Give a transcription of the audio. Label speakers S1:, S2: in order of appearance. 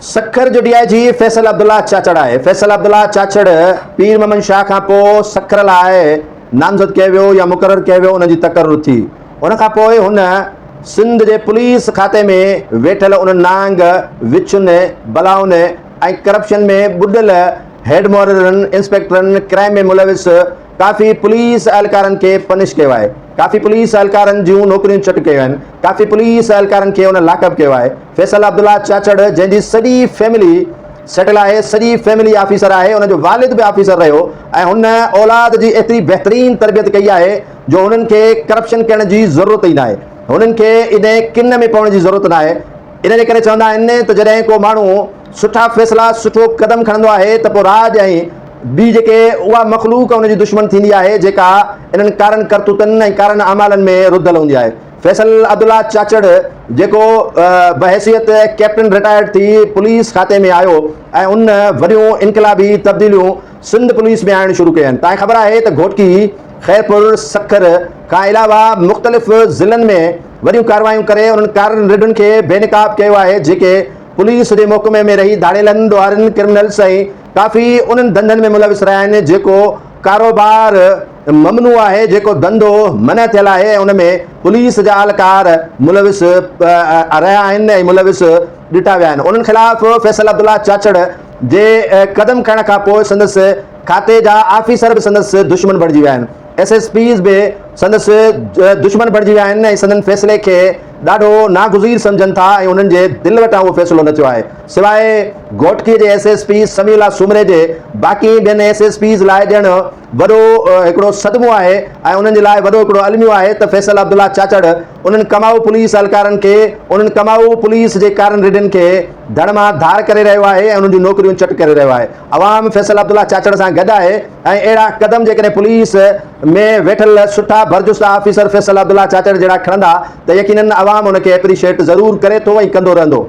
S1: सखर जो डीआईजी फैसल अब्दुल्ला चाचड़ है। फैसल अब्दुल्ला चाचड़ पीर मोहम्मद शाह खां पोइ सखर लाइ नामज़द कयो वियो या मुक़ररु कयो वियो, उन जी तक़रर थी। उन खां पोइ हुन सिंध जे पुलिस खाते में वेठल उन नांग विचुनि बलाउनि ऐं करप्शन में ॿुॾल हेड मॉडलरनि इंस्पेक्टरनि क्राइम में मुलविस काफ़ी पुलिस एहलकारनि खे पनिश कयो आहे। काफ़ी पुलिस एहलकारनि जूं नौकरियूं चट कयूं आहिनि। काफ़ी पुलिस एहलकारनि खे उन लाकअप कयो आहे। फैसल अब्दुल्ला चाचड़ जंहिंजी सॼी फैमिली सेटल आहे, सॼी फैमिली ऑफिसर आहे, उनजो वालिद बि ऑफिसर रहियो ऐं हुन औलाद जी एतिरी बहितरीन तरबियत कई आहे जो हुननि खे करप्शन करण जी ज़रूरत ई न आहे। हुननि खे इन किन में पवण जी ज़रूरत न आहे। इन जे करे चवंदा आहिनि त जॾहिं को माण्हू सुठा फ़ैसिला सुठो क़दम खणंदो आहे त पोइ राज ऐं ॿी जेके उहा मख़लूक उनजी दुश्मन थींदी आहे जेका इन्हनि कारण करतूतनि ऐं कारण अमालनि में रुधल हूंदी आहे। फैसल अब्दुल्ला चाचड़ जेको बहैसियत कैप्टन रिटायर्ड थी पुलिस खाते में आयो ऐं उन वॾियूं इनकलाबी तब्दीलियूं सिंध पुलिस में आणणु शुरू कयूं आहिनि। तव्हांखे ख़बर आहे त घोटकी खैरपुर सखर खां अलावा मुख़्तलिफ़ ज़िलनि में वॾियूं कार्रवाइयूं करे उन्हनि कारण रिडुनि खे बेनकाब कयो आहे जेके पुलिस जे मोहकमे में रही धाड़ेलनि ॾुआरनि क्रिमिनल्स ऐं काफ़ी उन्हनि धंधनि में मुलविस रहिया आहिनि जेको कारोबार ममनू आहे, जेको धंधो मना थियल आहे ऐं उन में पुलिस जा एहलकार मुलविस रहिया आहिनि ऐं मुलविस ॾिठा विया आहिनि। उन्हनि ख़िलाफ़ फैसल अब्दुल्ला चाचड़ जे क़दम खणण खां पोइ संदसि खाते जा ऑफिसर बि संदसि दुश्मन बणिजी विया आहिनि। SSPs बि संदसि दुश्मन बणिजी विया आहिनि ऐं संदन फ़ैसिले खे ॾाढो नागुज़ीर सम्झनि था ऐं उन्हनि जे दिलि वटां उहो फ़ैसिलो न थियो आहे। सवाइ घोटकीअ जे SSP समीउल्लाह सुमरे जे बाक़ी ॿियनि SSPs लाइ ॼण वॾो हिकिड़ो सदमो आहे ऐं उन्हनि जे लाइ वॾो हिकिड़ो अलमियो आहे त फैसल अब्दुल्ला चाचड़ उन्हनि कमाऊ पुलिस एहलकारनि खे उन्हनि कमाऊ पुलिस जे कारण रिडनि खे धड़ मां धार करे रहियो आहे ऐं उन्हनि जूं नौकरियूं चट करे रहियो आहे। अवाम फैसल अब्दुल्ला चाचड़ सां गॾु आहे ऐं अहिड़ा क़दम जेकॾहिं पुलिस में वेठल सुठा भरजुस्ता ऑफिसर फैसल अब्दुल्ला चाचड़ जहिड़ा खणंदा त यकीनन अवाम उनखे एप्रिशिएट ज़रूरु करे थो ऐं कंदो रहंदो।